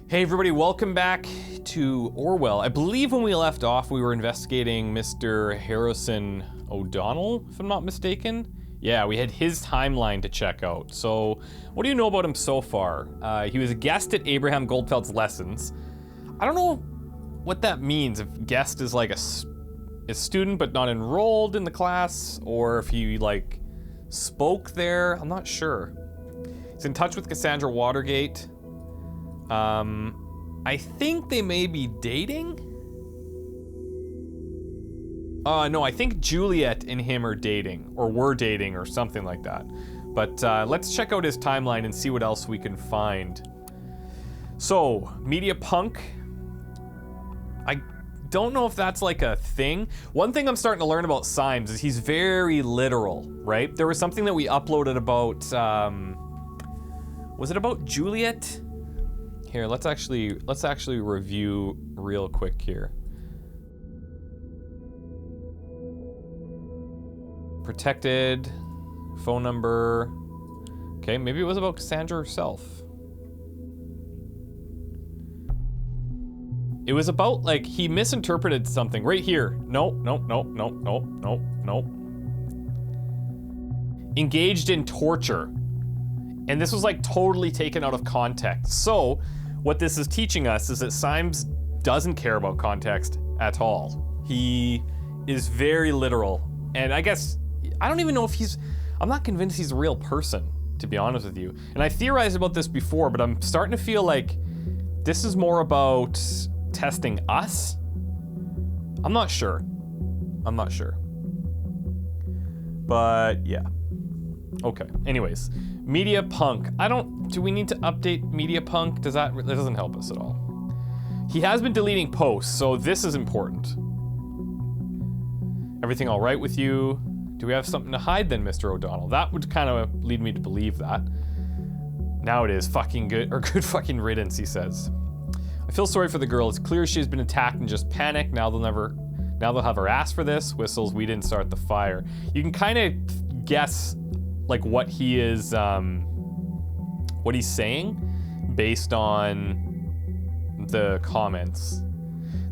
Hey everybody, welcome back to Orwell. I believe when we left off, we were investigating Mr. Harrison O'Donnell, if I'm not mistaken. Yeah, we had his timeline to check out. So, what do you know about him so far? He was a guest at Abraham Goldfeld's lessons. I don't know what that means, if guest is like a student but not enrolled in the class, or if he like spoke there, I'm not sure. He's in touch with Cassandra Watergate. I think they may be dating? No, I think Juliet and him are dating, or were dating, or something like that. But let's check out his timeline and see what else we can find. So, media punk. I don't know if that's like a thing. One thing I'm starting to learn about Symes is he's very literal, right? There was something that we uploaded about, was it about Juliet? Here, let's actually review real quick here. Protected, phone number. Okay, maybe it was about Cassandra herself. It was about, like, he misinterpreted something right here. Nope. Engaged in torture. And this was like totally taken out of context. So, what this is teaching us is that Symes doesn't care about context at all. He is very literal. And I guess, I don't even know if I'm not convinced he's a real person, to be honest with you. And I theorized about this before, but I'm starting to feel like this is more about testing us. I'm not sure. But yeah. Okay, anyways. Media punk. Do we need to update media punk? That doesn't help us at all. He has been deleting posts, so this is important. Everything all right with you? Do we have something to hide then, Mr. O'Donnell? That would kind of lead me to believe that. Now it is fucking good, or good fucking riddance, he says. I feel sorry for the girl. It's clear she's been attacked and just panicked. Now they'll have her ask for this. Whistles, we didn't start the fire. You can kind of guess like what he is, what he's saying based on the comments.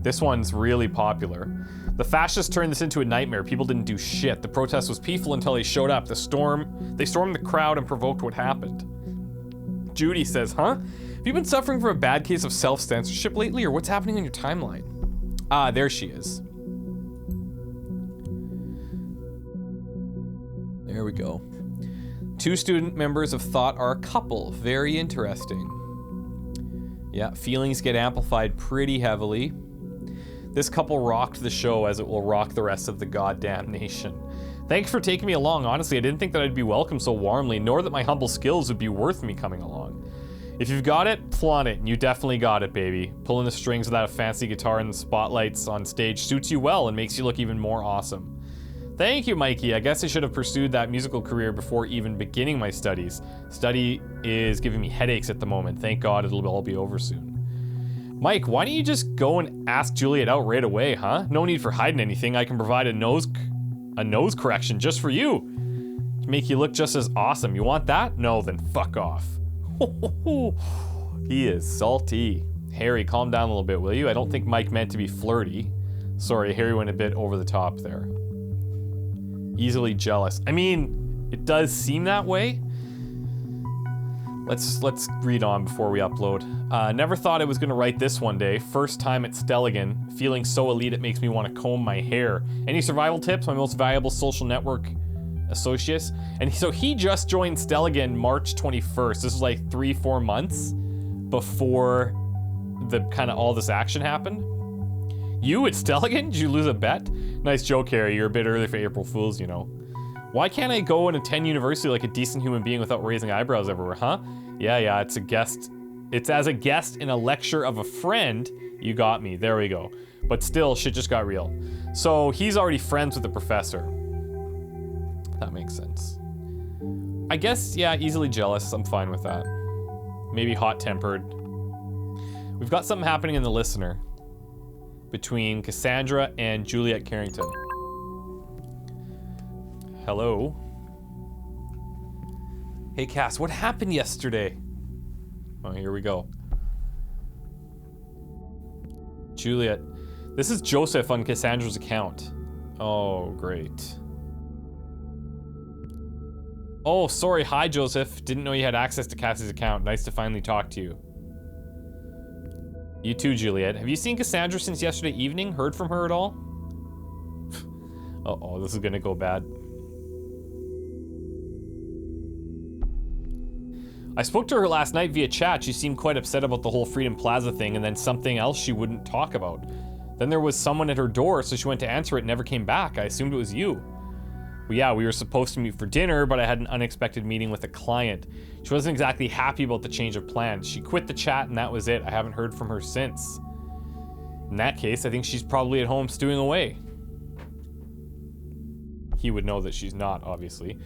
This one's really popular. The fascists turned this into a nightmare. People didn't do shit. The protest was peaceful until they showed up. They stormed the crowd and provoked what happened. Judy says, huh? Have you been suffering from a bad case of self-censorship lately, or what's happening on your timeline? Ah, there she is. There we go. Two student members of thought are a couple. Very interesting. Yeah, feelings get amplified pretty heavily. This couple rocked the show as it will rock the rest of the goddamn nation. Thanks for taking me along. Honestly, I didn't think that I'd be welcomed so warmly, nor that my humble skills would be worth me coming along. If you've got it, flaunt it, and you definitely got it, baby. Pulling the strings without a fancy guitar and the spotlights on stage suits you well and makes you look even more awesome. Thank you, Mikey. I guess I should have pursued that musical career before even beginning my studies. Study is giving me headaches at the moment. Thank God it'll all be over soon. Mike, why don't you just go and ask Juliet out right away, huh? No need for hiding anything. I can provide a nose correction just for you. To make you look just as awesome. You want that? No, then fuck off. He is salty. Harry, calm down a little bit, will you? I don't think Mike meant to be flirty. Sorry, Harry went a bit over the top there. Easily jealous. I mean, it does seem that way. Let's read on before we upload. Never thought I was gonna write this one day. First time at Stelligan. Feeling so elite it makes me want to comb my hair. Any survival tips? My most valuable social network associates. And so he just joined Stelligan March 21st. This was like 3-4 months before the kind of all this action happened. You at Stelligan? Did you lose a bet? Nice joke, Harry. You're a bit early for April Fools, you know. Why can't I go and attend university like a decent human being without raising eyebrows everywhere, huh? Yeah, it's a guest. It's as a guest in a lecture of a friend. You got me. There we go. But still, shit just got real. So he's already friends with the professor. That makes sense. I guess, yeah, easily jealous. I'm fine with that. Maybe hot-tempered. We've got something happening in the listener between Cassandra and Juliet Carrington. Hello. Hey Cass, what happened yesterday? Oh, here we go. Juliet. This is Joseph on Cassandra's account. Oh, great. Oh, sorry. Hi, Joseph. Didn't know you had access to Cassie's account. Nice to finally talk to you. You too, Juliet. Have you seen Cassandra since yesterday evening? Heard from her at all? Uh-oh, this is gonna go bad. I spoke to her last night via chat. She seemed quite upset about the whole Freedom Plaza thing and then something else she wouldn't talk about. Then there was someone at her door, so she went to answer it and never came back. I assumed it was you. Well, yeah, we were supposed to meet for dinner, but I had an unexpected meeting with a client. She wasn't exactly happy about the change of plans. She quit the chat and that was it. I haven't heard from her since. In that case, I think she's probably at home stewing away. He would know that she's not, obviously.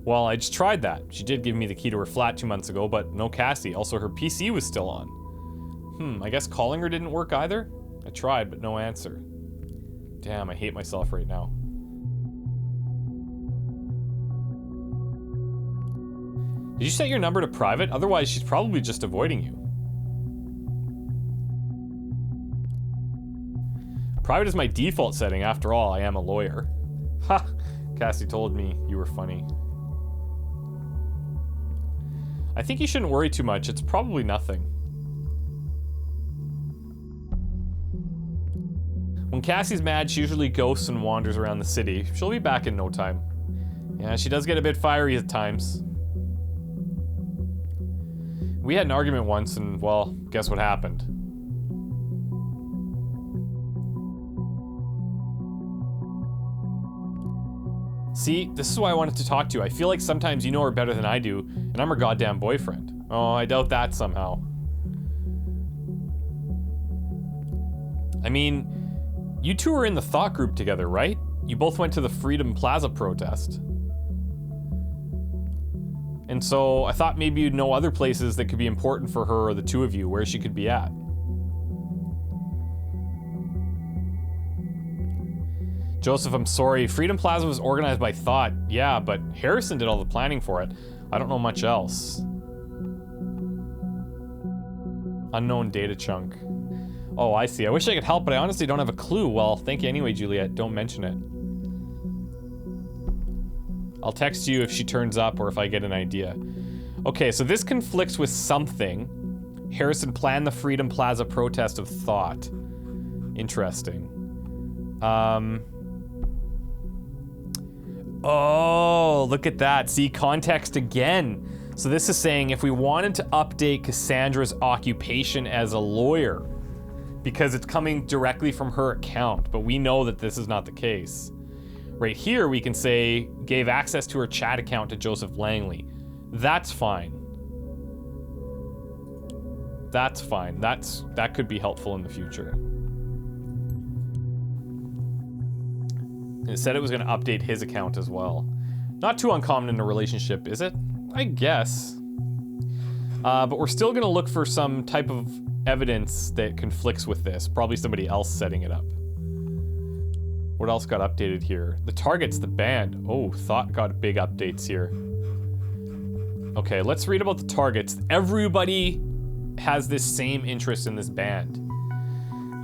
Well, I just tried that. She did give me the key to her flat 2 months ago, but no Cassie. Also, her PC was still on. I guess calling her didn't work either? I tried, but no answer. Damn, I hate myself right now. Did you set your number to private? Otherwise, she's probably just avoiding you. Private is my default setting. After all, I am a lawyer. Ha! Cassie told me you were funny. I think you shouldn't worry too much. It's probably nothing. When Cassie's mad, she usually ghosts and wanders around the city. She'll be back in no time. Yeah, she does get a bit fiery at times. We had an argument once and, well, guess what happened? See, this is why I wanted to talk to you. I feel like sometimes you know her better than I do, and I'm her goddamn boyfriend. Oh, I doubt that somehow. I mean, you two were in the thought group together, right? You both went to the Freedom Plaza protest. And so I thought maybe you'd know other places that could be important for her or the two of you, where she could be at. Joseph, I'm sorry. Freedom Plaza was organized by Thought. Yeah, but Harrison did all the planning for it. I don't know much else. Unknown data chunk. Oh, I see. I wish I could help, but I honestly don't have a clue. Well, thank you anyway, Juliet. Don't mention it. I'll text you if she turns up or if I get an idea. Okay, so this conflicts with something. Harrison planned the Freedom Plaza protest of Thought. Interesting. Oh, look at that. See, context again. So this is saying if we wanted to update Cassandra's occupation as a lawyer, because it's coming directly from her account, but we know that this is not the case. Right here, we can say, gave access to her chat account to Joseph Langley. That's fine. That's fine. That could be helpful in the future. It said it was going to update his account as well. Not too uncommon in a relationship, is it? I guess. But we're still going to look for some type of evidence that conflicts with this. Probably somebody else setting it up. What else got updated here? The target's the band. Oh, Thought got big updates here. Okay, let's read about the targets. Everybody has this same interest in this band.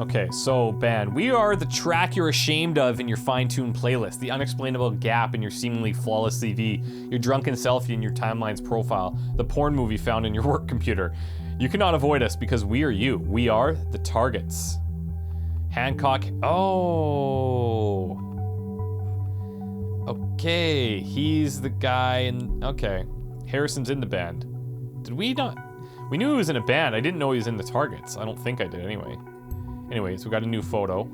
Okay, so band. We are the track you're ashamed of in your fine-tuned playlist, the unexplainable gap in your seemingly flawless CV, your drunken selfie in your timeline's profile, the porn movie found in your work computer. You cannot avoid us because we are you. We are the targets. Hancock. Oh. Okay, he's the guy in. Okay, Harrison's in the band. Did we not? We knew he was in a band. I didn't know he was in the targets. I don't think I did anyway. Anyways, we got a new photo.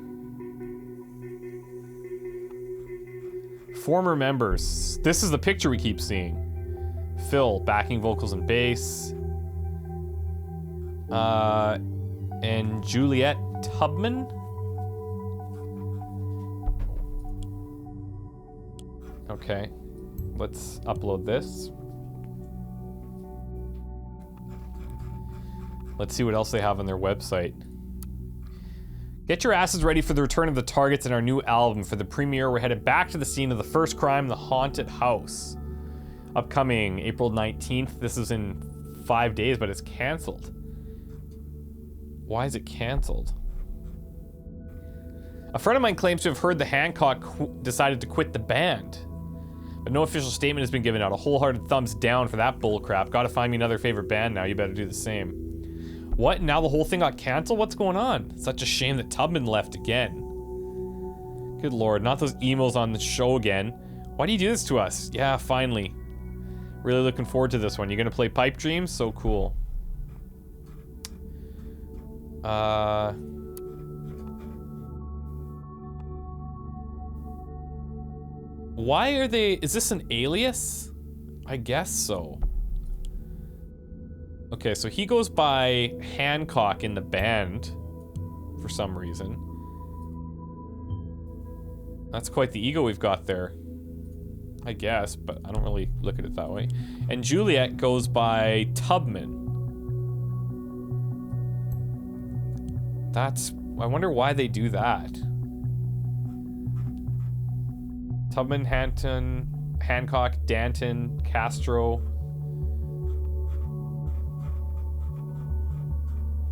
Former members. This is the picture we keep seeing. Phil, backing vocals and bass. And Juliet Tubman. Okay, let's upload this. Let's see what else they have on their website. Get your asses ready for the return of the Targets in our new album. For the premiere, we're headed back to the scene of the first crime, the haunted house. Upcoming April 19th. This is in 5 days, but it's canceled. Why is it canceled? A friend of mine claims to have heard the Hancock decided to quit the band. But no official statement has been given out. A wholehearted thumbs down for that bullcrap. Gotta find me another favorite band now. You better do the same. What? Now the whole thing got canceled? What's going on? Such a shame that Tubman left again. Good lord, not those emails on the show again. Why do you do this to us? Yeah, finally. Really looking forward to this one. You gonna play Pipe Dreams? So cool. Why are they... Is this an alias? I guess so. Okay, so he goes by Hancock in the band for some reason. That's quite the ego we've got there. I guess, but I don't really look at it that way. And Juliet goes by Tubman. That's... I wonder why they do that. Tubman, Hanton, Hancock, Danton, Castro.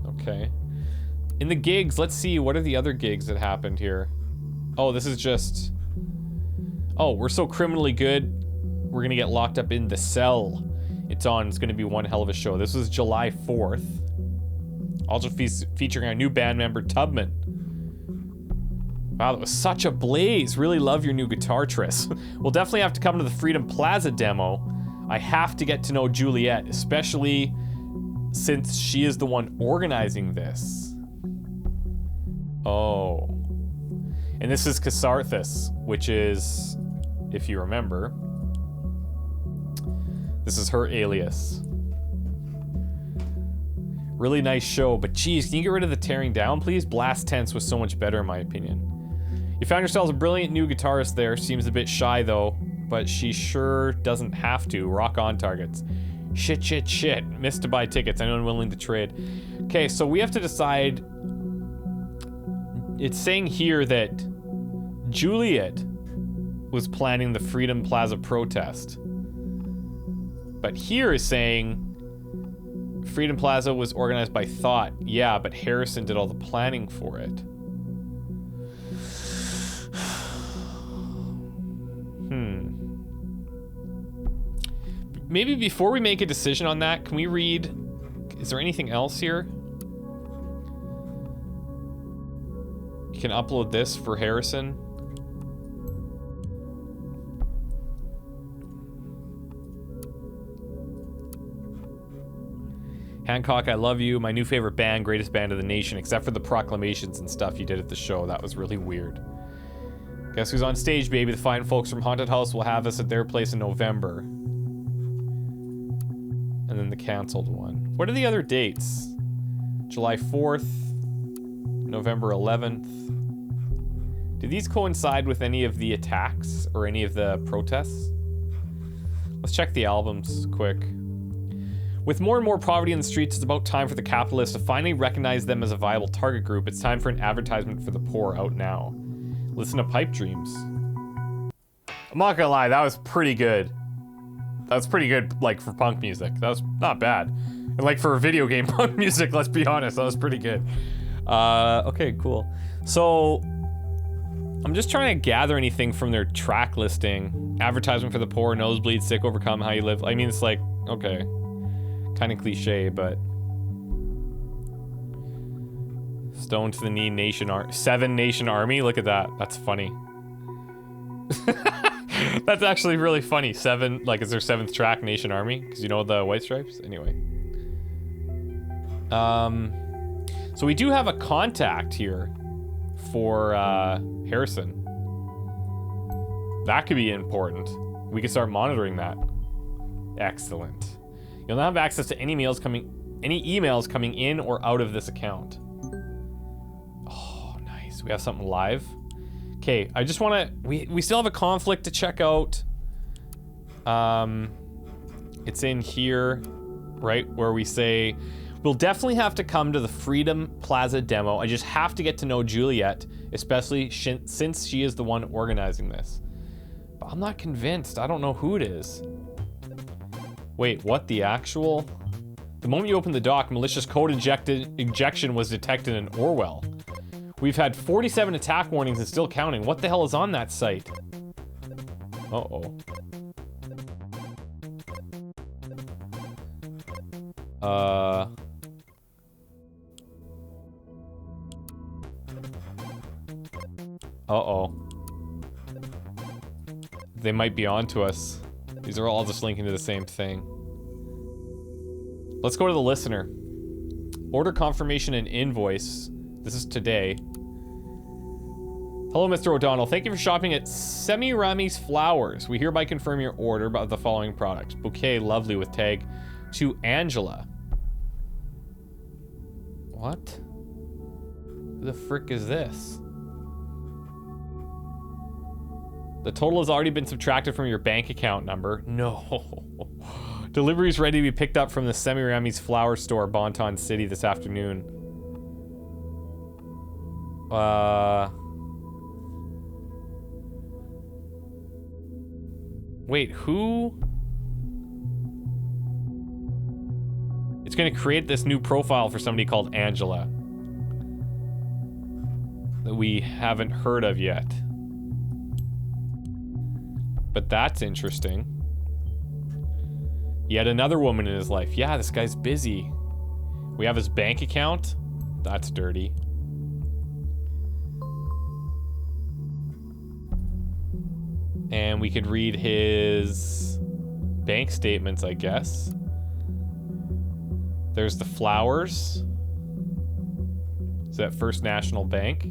Okay. In the gigs, let's see, what are the other gigs that happened here? Oh, this is just... Oh, we're so criminally good, we're gonna get locked up in the cell. It's gonna be one hell of a show. This was July 4th. Also featuring our new band member, Tubman. Wow, that was such a blaze. Really love your new guitar, Tris. We'll definitely have to come to the Freedom Plaza demo. I have to get to know Juliet, especially since she is the one organizing this. Oh. And this is Cassandra, which is, if you remember, this is her alias. Really nice show, but geez, can you get rid of the tearing down, please? Blast Tense was so much better, in my opinion. You found yourselves a brilliant new guitarist there. Seems a bit shy, though, but she sure doesn't have to. Rock on, targets. Shit. Missed to buy tickets. Anyone willing to trade? Okay, so we have to decide. It's saying here that Juliet was planning the Freedom Plaza protest. But here is saying Freedom Plaza was organized by Thought. Yeah, but Harrison did all the planning for it. Maybe before we make a decision on that, can we read... Is there anything else here? You can upload this for Harrison. Hancock, I love you. My new favorite band, greatest band of the nation, except for the proclamations and stuff you did at the show. That was really weird. Guess who's on stage, baby? The fine folks from Haunted House will have us at their place in November. And then the canceled one. What are the other dates? July 4th, November 11th. Do these coincide with any of the attacks or any of the protests? Let's check the albums quick. With more and more poverty in the streets, it's about time for the capitalists to finally recognize them as a viable target group. It's time for an advertisement for the poor out now. Listen to Pipe Dreams. I'm not gonna lie, that was pretty good. That was pretty good, like, for punk music. That was not bad. And like for video game punk music, let's be honest, that was pretty good. Okay, cool. So, I'm just trying to gather anything from their track listing. Advertisement for the poor, nosebleed, sick, overcome, how you live. I mean, it's like, okay. Kind of cliche, but... Stone to the knee, Seven Nation Army? Look at that. That's funny. That's actually really funny. Seven, like, is their seventh track Nation Army? Because you know the White Stripes? Anyway. So we do have a contact here for Harrison. That could be important. We can start monitoring that. Excellent. You'll now have access to any emails coming in or out of this account. Oh, nice. We have something live. Okay, I just want to... We still have a conflict to check out. It's in here, right, where we say... We'll definitely have to come to the Freedom Plaza demo. I just have to get to know Juliet, especially since she is the one organizing this. But I'm not convinced. I don't know who it is. Wait, what the actual? The moment you open the dock, malicious code injection was detected in Orwell. We've had 47 attack warnings and still counting. What the hell is on that site? Uh-oh. Uh-oh. They might be onto us. These are all just linking to the same thing. Let's go to the listener. Order confirmation and invoice. This is today. Hello, Mr. O'Donnell. Thank you for shopping at Semirami's Flowers. We hereby confirm your order of the following products. Bouquet, lovely, with tag to Angela. What? Who the frick is this? The total has already been subtracted from your bank account number. No. Delivery is ready to be picked up from the Semirami's Flower Store, Bonton City, this afternoon. Wait, who? It's gonna create this new profile for somebody called Angela that we haven't heard of yet. But that's interesting. Yet another woman in his life. Yeah, this guy's busy. We have his bank account. That's dirty. And we could read his bank statements, I guess. There's the flowers. Is that First National Bank?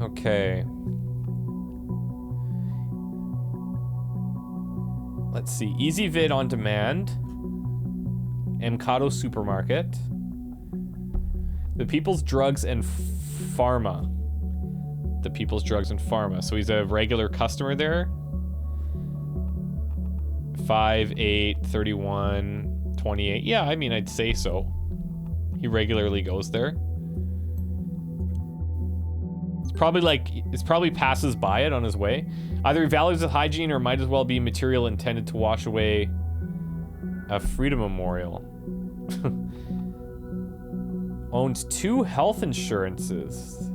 Okay. Let's see. Easy Vid on Demand. Mcado Supermarket. The People's Drugs and Pharma. The People's Drugs and Pharma. So he's a regular customer there. 5, 8, 31, 28. Yeah, I mean, I'd say so. He regularly goes there. It's probably passes by it on his way. Either he values the hygiene or might as well be material intended to wash away a freedom memorial. Owns 2 health insurances.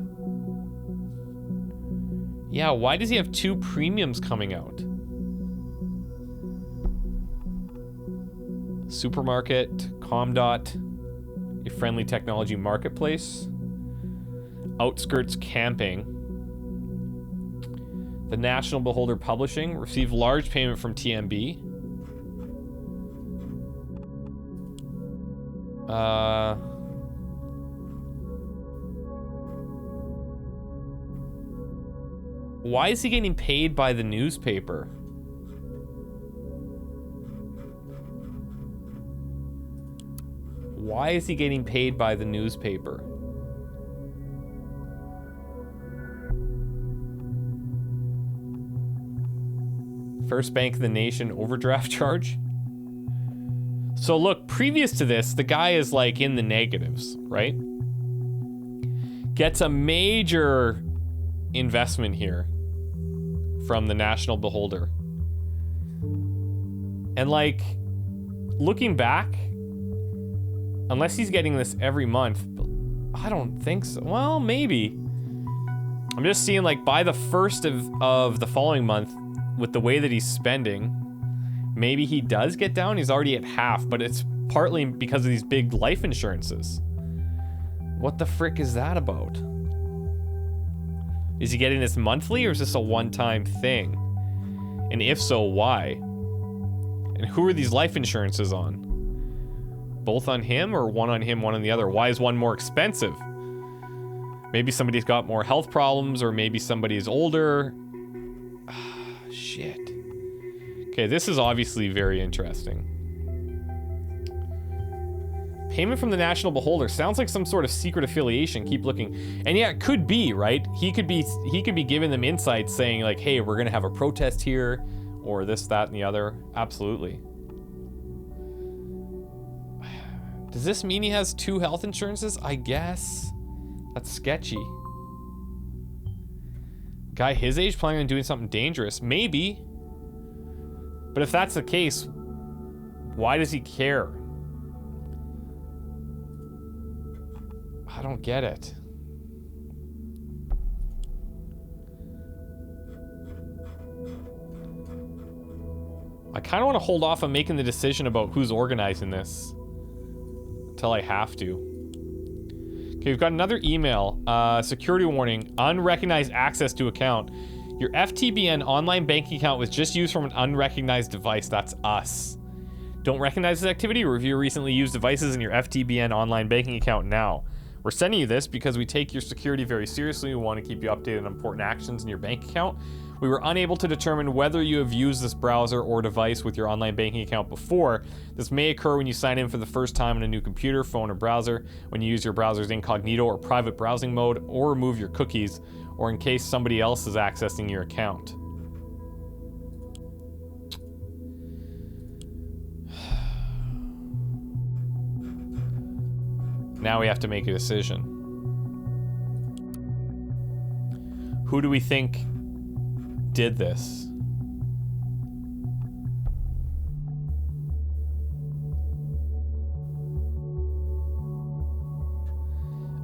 Yeah, why does he have 2 premiums coming out? Supermarket, Comdot, a friendly technology marketplace. Outskirts Camping. The National Beholder Publishing received large payment from TMB. Why is he getting paid by the newspaper? Why is he getting paid by the newspaper? First Bank of the Nation overdraft charge. So look, previous to this, the guy is like in the negatives, right? Gets a major investment here from the National Beholder. And like, looking back, unless he's getting this every month, I don't think so. Well, maybe. I'm just seeing like by the 1st of the following month, with the way that he's spending, maybe he does get down. He's already at half, but it's partly because of these big life insurances. What the frick is that about? Is he getting this monthly or is this a one-time thing? And if so, why? And who are these life insurances on? Both on him or one on him, one on the other? Why is one more expensive? Maybe somebody's got more health problems or maybe somebody's older. Shit. Okay, this is obviously very interesting. Payment from the National Beholder sounds like some sort of secret affiliation. Keep looking. And yeah, it could be, right? He could be giving them insights saying like, hey, we're gonna have a protest here, or this, that, and the other. Absolutely. Does this mean he has 2 health insurances? I guess. That's sketchy. Guy his age planning on doing something dangerous? Maybe. But if that's the case, why does he care? I don't get it. I kind of want to hold off on making the decision about who's organizing this until I have to. Okay, we've got another email. Security warning, unrecognized access to account. Your FTBN online banking account was just used from an unrecognized device. That's us. Don't recognize this activity? Review your recently used devices in your FTBN online banking account now. We're sending you this because we take your security very seriously. We want to keep you updated on important actions in your bank account. We were unable to determine whether you have used this browser or device with your online banking account before. This may occur when you sign in for the first time on a new computer, phone, or browser, when you use your browser's incognito or private browsing mode, or remove your cookies, or in case somebody else is accessing your account. Now we have to make a decision. Who do we think did this?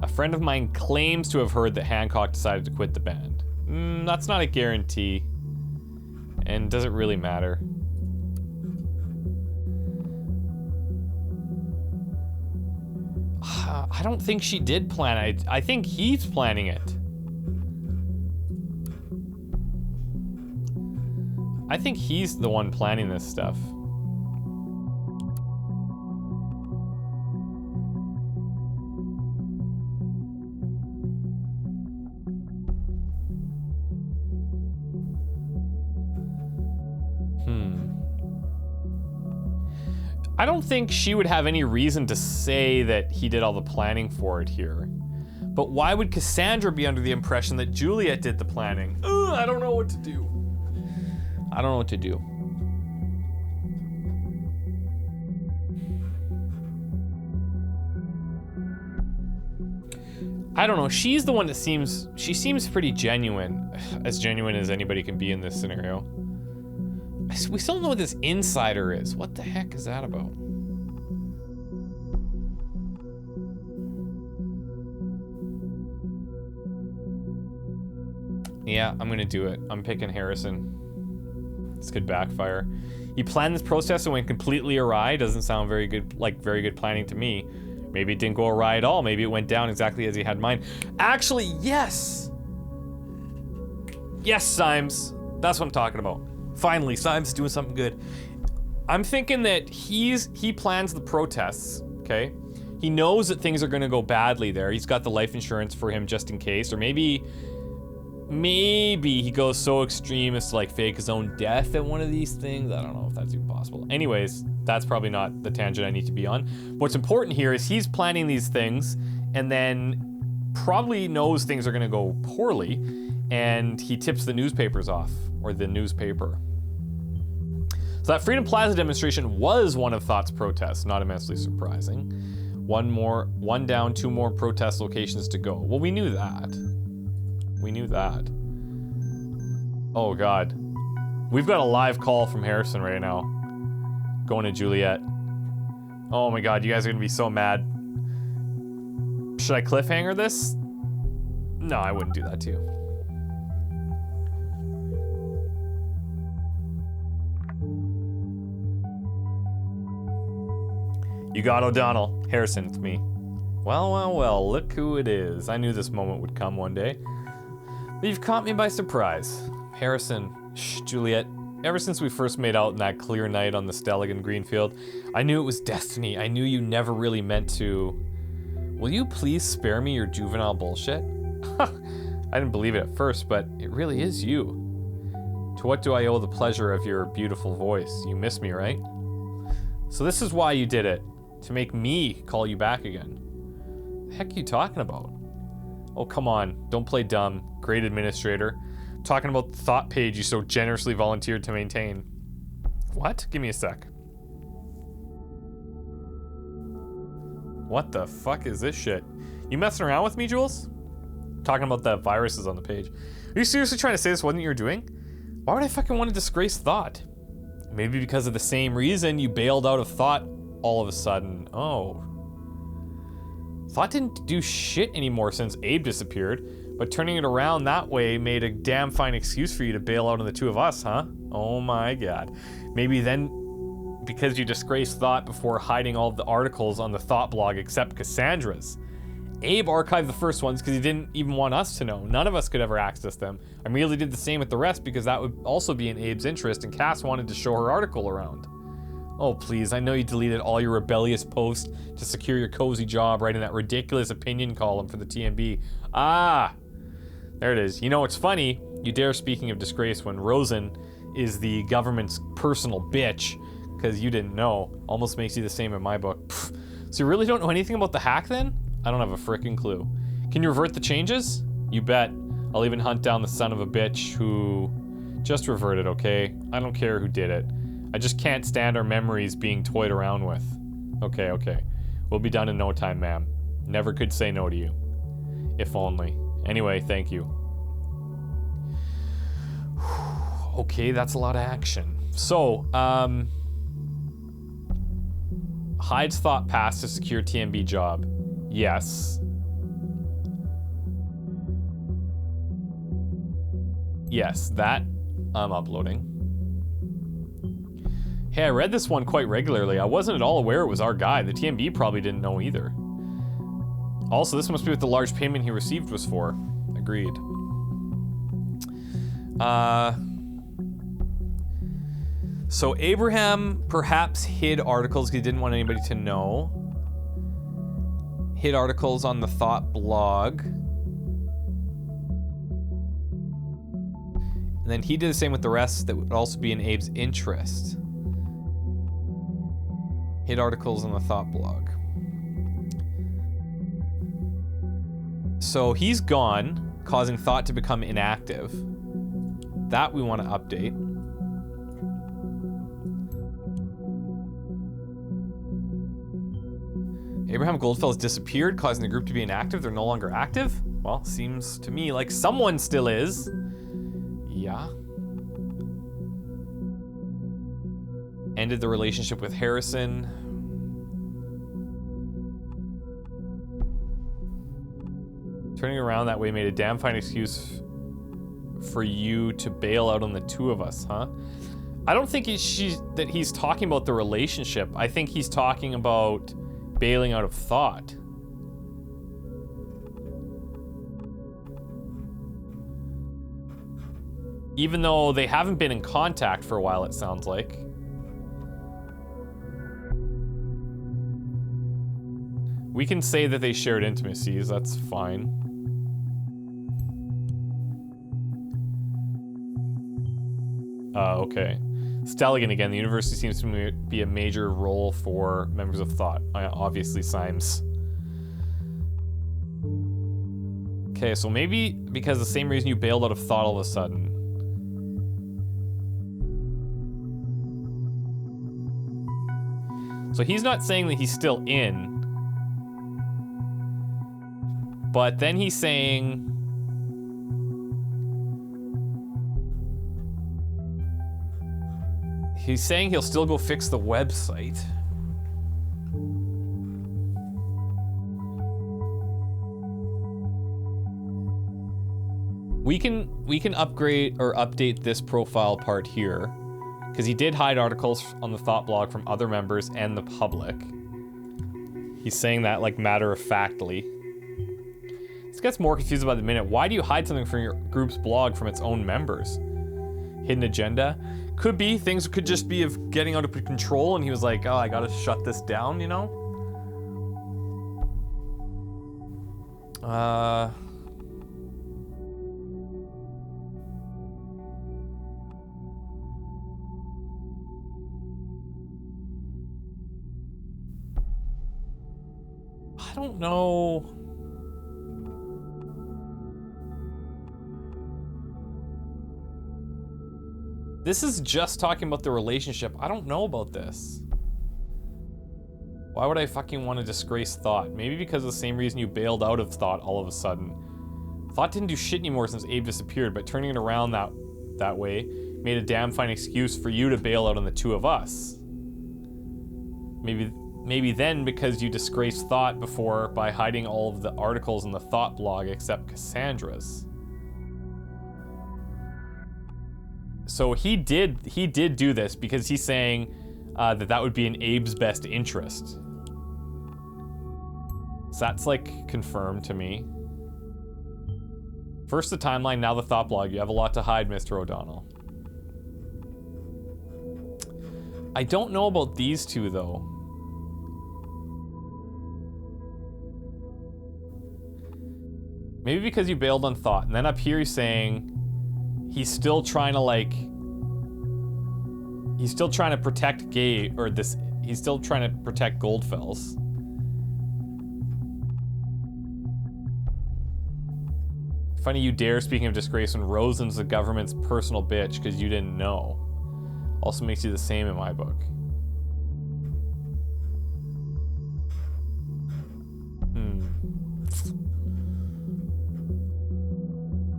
A friend of mine claims to have heard that Hancock decided to quit the band. That's not a guarantee. And does it really matter? I don't think she did plan it. I think he's planning it. I think he's the one planning this stuff. I don't think she would have any reason to say that he did all the planning for it here. But why would Cassandra be under the impression that Juliet did the planning? I don't know what to do. I don't know what to do. I don't know. She's the one that she seems pretty genuine. As genuine as anybody can be in this scenario. We still don't know what this insider is. What the heck is that about? Yeah, I'm gonna do it. I'm picking Harrison. This could backfire. He planned this process and went completely awry. Doesn't sound very good, like very good planning to me. Maybe it didn't go awry at all. Maybe it went down exactly as he had in mind. Actually, yes! Yes, Symes. That's what I'm talking about. Finally, Symes is doing something good. I'm thinking that he plans the protests, okay? He knows that things are gonna go badly there. He's got the life insurance for him just in case, or maybe he goes so extreme as to like fake his own death at one of these things. I don't know if that's even possible. Anyways, that's probably not the tangent I need to be on. What's important here is he's planning these things and then probably knows things are gonna go poorly, and he tips the newspapers off, or the newspaper. So that Freedom Plaza demonstration was one of Thought's protests, not immensely surprising. One down, 2 more protest locations to go. Well, we knew that. We knew that. Oh God. We've got a live call from Harrison right now. Going to Juliet. Oh my God, you guys are gonna be so mad. Should I cliffhanger this? No, I wouldn't do that to you. You got O'Donnell. Harrison, it's me. Well, well, well, look who it is. I knew this moment would come one day. But you've caught me by surprise. Harrison, Juliet, ever since we first made out in that clear night on the Stelligan Greenfield, I knew it was destiny. I knew you never really meant to. Will you please spare me your juvenile bullshit? I didn't believe it at first, but it really is you. To what do I owe the pleasure of your beautiful voice? You miss me, right? So this is why you did it. To make me call you back again. The heck are you talking about? Oh, come on. Don't play dumb. Great administrator. I'm talking about the thought page you so generously volunteered to maintain. What? Give me a sec. What the fuck is this shit? You messing around with me, Jules? Talking about the viruses on the page. Are you seriously trying to say this wasn't what you're doing? Why would I fucking want to disgrace Thought? Maybe because of the same reason you bailed out of Thought all of a sudden. Oh. Thought didn't do shit anymore since Abe disappeared, but turning it around that way made a damn fine excuse for you to bail out on the two of us, huh? Oh my god. Maybe then, because you disgraced Thought before hiding all of the articles on the Thought blog except Cassandra's. Abe archived the first ones because he didn't even want us to know. None of us could ever access them. I merely did the same with the rest because that would also be in Abe's interest, and Cass wanted to show her article around. Oh please, I know you deleted all your rebellious posts to secure your cozy job writing that ridiculous opinion column for the TMB. Ah! There it is. You know, it's funny, you dare speaking of disgrace when Rosen is the government's personal bitch, because you didn't know. Almost makes you the same in my book. Pfft. So you really don't know anything about the hack then? I don't have a frickin' clue. Can you revert the changes? You bet. I'll even hunt down the son of a bitch who... Just revert it, okay? I don't care who did it. I just can't stand our memories being toyed around with. Okay, okay. We'll be done in no time, ma'am. Never could say no to you. If only. Anyway, thank you. Okay, that's a lot of action. So, hides Thought pass to secure TMB job. Yes. Yes, that I'm uploading. Hey, I read this one quite regularly. I wasn't at all aware it was our guy. The TMB probably didn't know either. Also, this must be what the large payment he received was for. Agreed. So Abraham perhaps hid articles because he didn't want anybody to know. Hid articles on the Thought blog. And then he did the same with the rest that would also be in Abe's interest. Hid articles on the Thought blog. So he's gone, causing Thought to become inactive. That we want to update. Abraham Goldfell's disappeared, causing the group to be inactive. They're no longer active? Well, seems to me like someone still is. Yeah. Ended the relationship with Harrison. Turning around that way made a damn fine excuse for you to bail out on the two of us, huh? I don't think that he's talking about the relationship. I think he's talking about bailing out of Thought. Even though they haven't been in contact for a while, it sounds like. We can say that they shared intimacies, that's fine. Okay. Stelligan again. The university seems to be a major role for members of Thought. Obviously, Symes. Okay, so maybe because the same reason you bailed out of Thought all of a sudden. So he's not saying that he's still in. But then he's saying... He's saying he'll still go fix the website. We can upgrade or update this profile part here, because he did hide articles on the Thought blog from other members and the public. He's saying that like matter-of-factly. This gets more confusing by the minute. Why do you hide something from your group's blog from its own members? Hidden agenda? Could be. Things could just be of getting out of control, and he was like, oh, I gotta shut this down, you know? I don't know. This is just talking about the relationship. I don't know about this. Why would I fucking want to disgrace Thought? Maybe because of the same reason you bailed out of Thought all of a sudden. Thought didn't do shit anymore since Abe disappeared, but turning it around that way made a damn fine excuse for you to bail out on the two of us. Maybe maybe then because you disgraced Thought before by hiding all of the articles in the Thought blog except Cassandra's. So he did do this because he's saying that would be in Abe's best interest. So that's like confirmed to me. First the timeline, now the Thought blog. You have a lot to hide, Mr. O'Donnell. I don't know about these two though. Maybe because you bailed on Thought, and then up here he's saying he's still trying to like, he's still trying to protect he's still trying to protect Goldfells. Funny you dare, speaking of disgrace, when Rosen's the government's personal bitch because you didn't know. Also makes you the same in my book.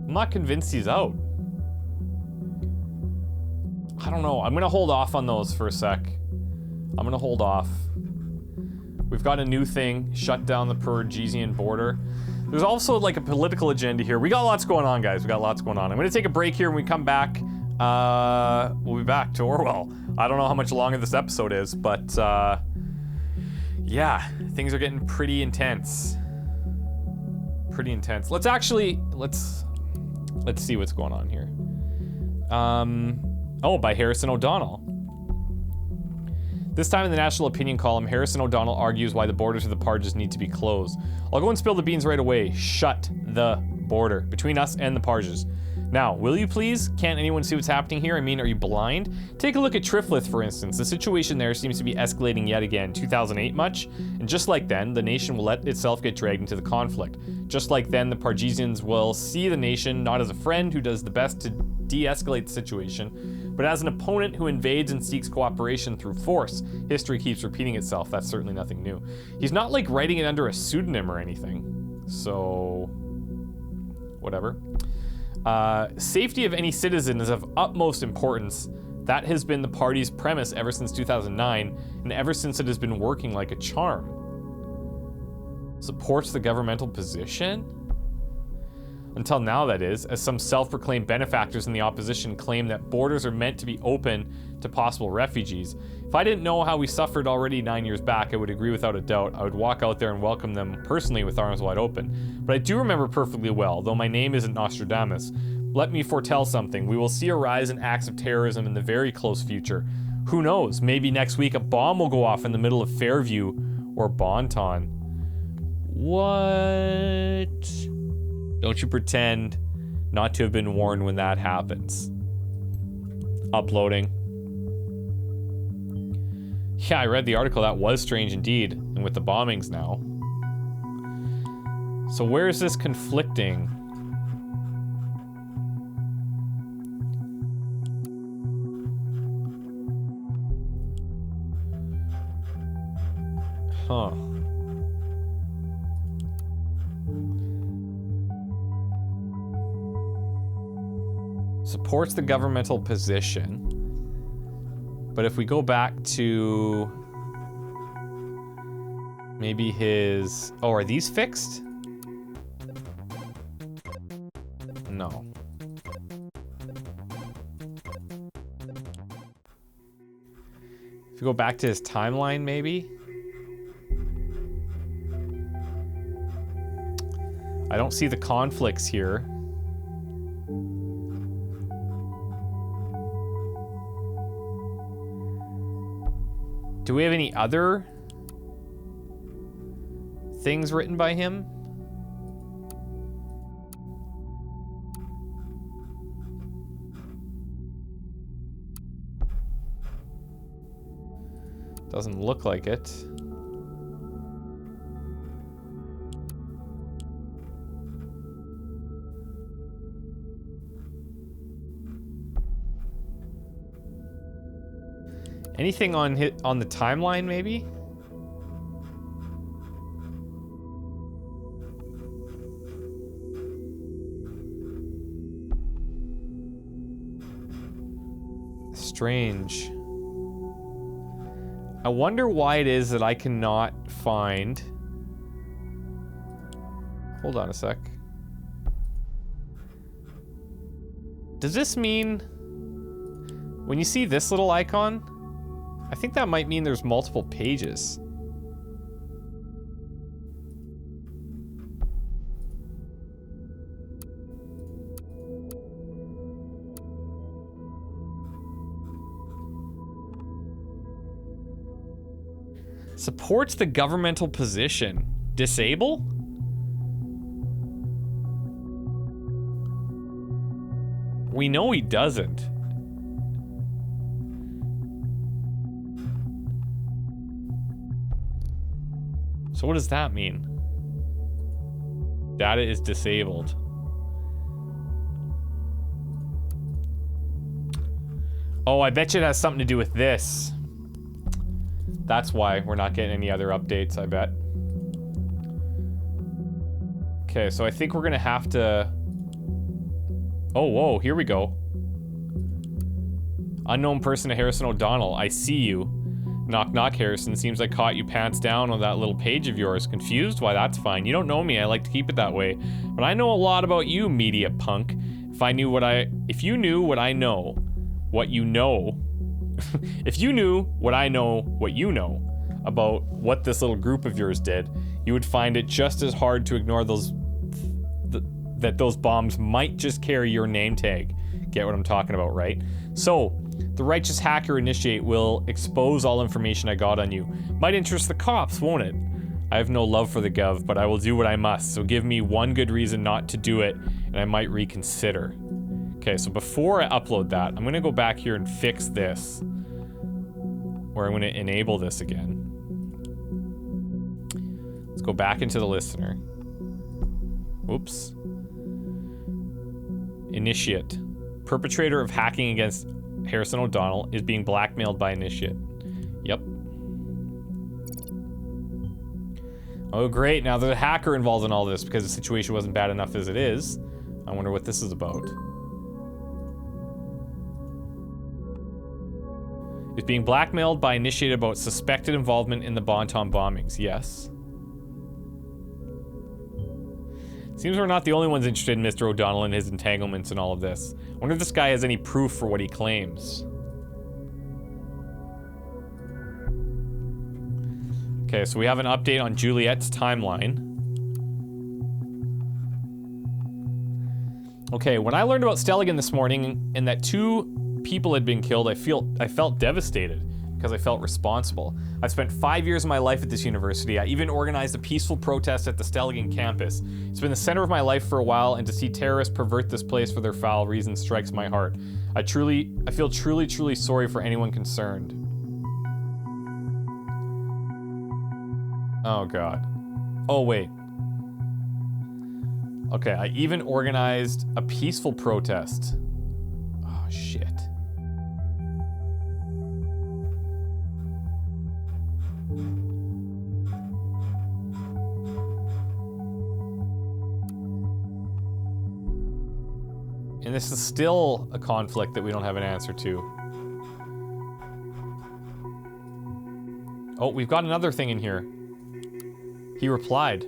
I'm not convinced he's out. I don't know. I'm gonna hold off on those for a sec. I'm gonna hold off. We've got a new thing, shut down the Perugesian border. There's also like a political agenda here. We got lots going on, guys. We got lots going on. I'm gonna take a break here. When we come back, we'll be back to Orwell. I don't know how much longer this episode is, but yeah, things are getting pretty intense. Pretty intense. Let's see what's going on here. Oh, by Harrison O'Donnell. This time in the National Opinion column, Harrison O'Donnell argues why the borders of the Parges need to be closed. I'll go and spill the beans right away. Shut the border between us and the Parges. Now, will you please? Can't anyone see what's happening here? I mean, are you blind? Take a look at Triflith, for instance. The situation there seems to be escalating yet again. 2008 much? And just like then, the nation will let itself get dragged into the conflict. Just like then, the Pargesians will see the nation not as a friend who does the best to de-escalate the situation, but as an opponent who invades and seeks cooperation through force. History keeps repeating itself. That's certainly nothing new. He's not like writing it under a pseudonym or anything. So, whatever. Safety of any citizen is of utmost importance. That has been the party's premise ever since 2009, and ever since it has been working like a charm. Supports the governmental position? Until now, that is, as some self-proclaimed benefactors in the opposition claim that borders are meant to be open to possible refugees. If I didn't know how we suffered already 9 years back, I would agree without a doubt. I would walk out there and welcome them personally with arms wide open. But I do remember perfectly well, though my name isn't Nostradamus. Let me foretell something. We will see a rise in acts of terrorism in the very close future. Who knows? Maybe next week a bomb will go off in the middle of Fairview or Bonton. What? Don't you pretend not to have been warned when that happens. Uploading. Yeah, I read the article. That was strange indeed. And with the bombings now. So where is this conflicting? Huh. Supports the governmental position. But if we go back to maybe his... Oh, are these fixed? No. If we go back to his timeline, maybe? I don't see the conflicts here. Do we have any other things written by him? Doesn't look like it. Anything on the timeline, maybe? Strange. I wonder why it is that I cannot find... Hold on a sec. Does this mean... When you see this little icon, I think that might mean there's multiple pages. Supports the governmental position. Disable? We know he doesn't. So what does that mean? Data is disabled. Oh, I bet you it has something to do with this. That's why we're not getting any other updates, I bet. Okay, so I think we're gonna have to... Oh, whoa, here we go. Unknown person to Harrison O'Donnell. I see you. Knock, knock, Harrison. Seems I caught you pants down on that little page of yours. Confused? Why, that's fine. You don't know me. I like to keep it that way. But I know a lot about you, media punk. If you knew what I know, what you know... If you knew what I know, what you know, about what this little group of yours did, you would find it just as hard to ignore that those bombs might just carry your name tag. Get what I'm talking about, right? So, the righteous hacker initiate will expose all information I got on you. Might interest the cops, won't it? I have no love for the gov, but I will do what I must, so give me one good reason not to do it, and I might reconsider. Okay, so before I upload that, I'm gonna go back here and fix this. Or I'm gonna enable this again. Let's go back into the listener. Whoops. Initiate. Perpetrator of hacking against Harrison O'Donnell is being blackmailed by Initiate. Yep. Oh, great. Now there's a hacker involved in all this because the situation wasn't bad enough as it is. I wonder what this is about. Is being blackmailed by Initiate about suspected involvement in the Bonton bombings. Yes. Seems we're not the only ones interested in Mr. O'Donnell and his entanglements in all of this. I wonder if this guy has any proof for what he claims. Okay, so we have an update on Juliet's timeline. Okay, when I learned about Stelligan this morning and that 2 people had been killed, I felt devastated because I felt responsible. I've spent 5 years of my life at this university. I even organized a peaceful protest at the Stelligan campus. It's been the center of my life for a while, and to see terrorists pervert this place for their foul reasons strikes my heart. I feel truly sorry for anyone concerned. Oh god. Oh wait. Okay, I even organized a peaceful protest. Oh shit. And this is still a conflict that we don't have an answer to. Oh, we've got another thing in here. He replied.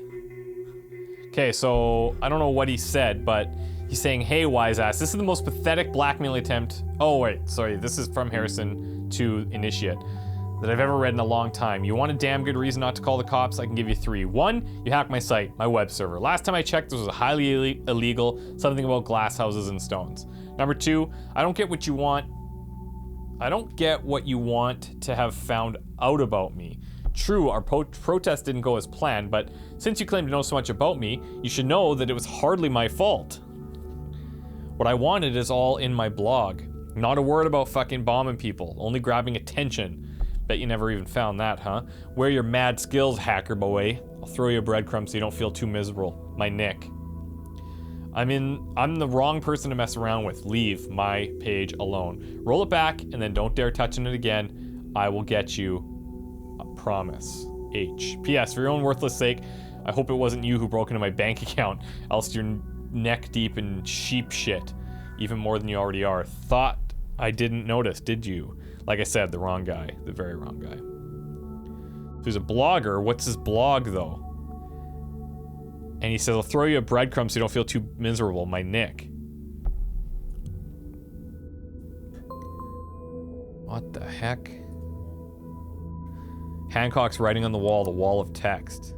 Okay, so I don't know what he said, but he's saying, hey, wise ass, this is the most pathetic blackmail attempt. Oh, wait, sorry, this is from Harrison to Initiate that I've ever read in a long time. You want a damn good reason not to call the cops? I can give you 3. 1, you hacked my site, my web server. Last time I checked, this was highly illegal, something about glass houses and stones. Number 2, I don't get what you want to have found out about me. True, our protest didn't go as planned, but since you claim to know so much about me, you should know that it was hardly my fault. What I wanted is all in my blog. Not a word about fucking bombing people, only grabbing attention. Bet you never even found that, huh? Wear your mad skills, hacker boy. I'll throw you a breadcrumb so you don't feel too miserable. My Nick. I'm the wrong person to mess around with. Leave my page alone. Roll it back and then don't dare touching it again. I will get you. I promise. H. P.S. For your own worthless sake, I hope it wasn't you who broke into my bank account, else you're neck deep in sheep shit. Even more than you already are. Thought I didn't notice, did you? Like I said, the wrong guy. The very wrong guy. So he's a blogger. What's his blog, though? And he says, I'll throw you a breadcrumb so you don't feel too miserable. My Nick. What the heck? Hancock's writing on the wall of text.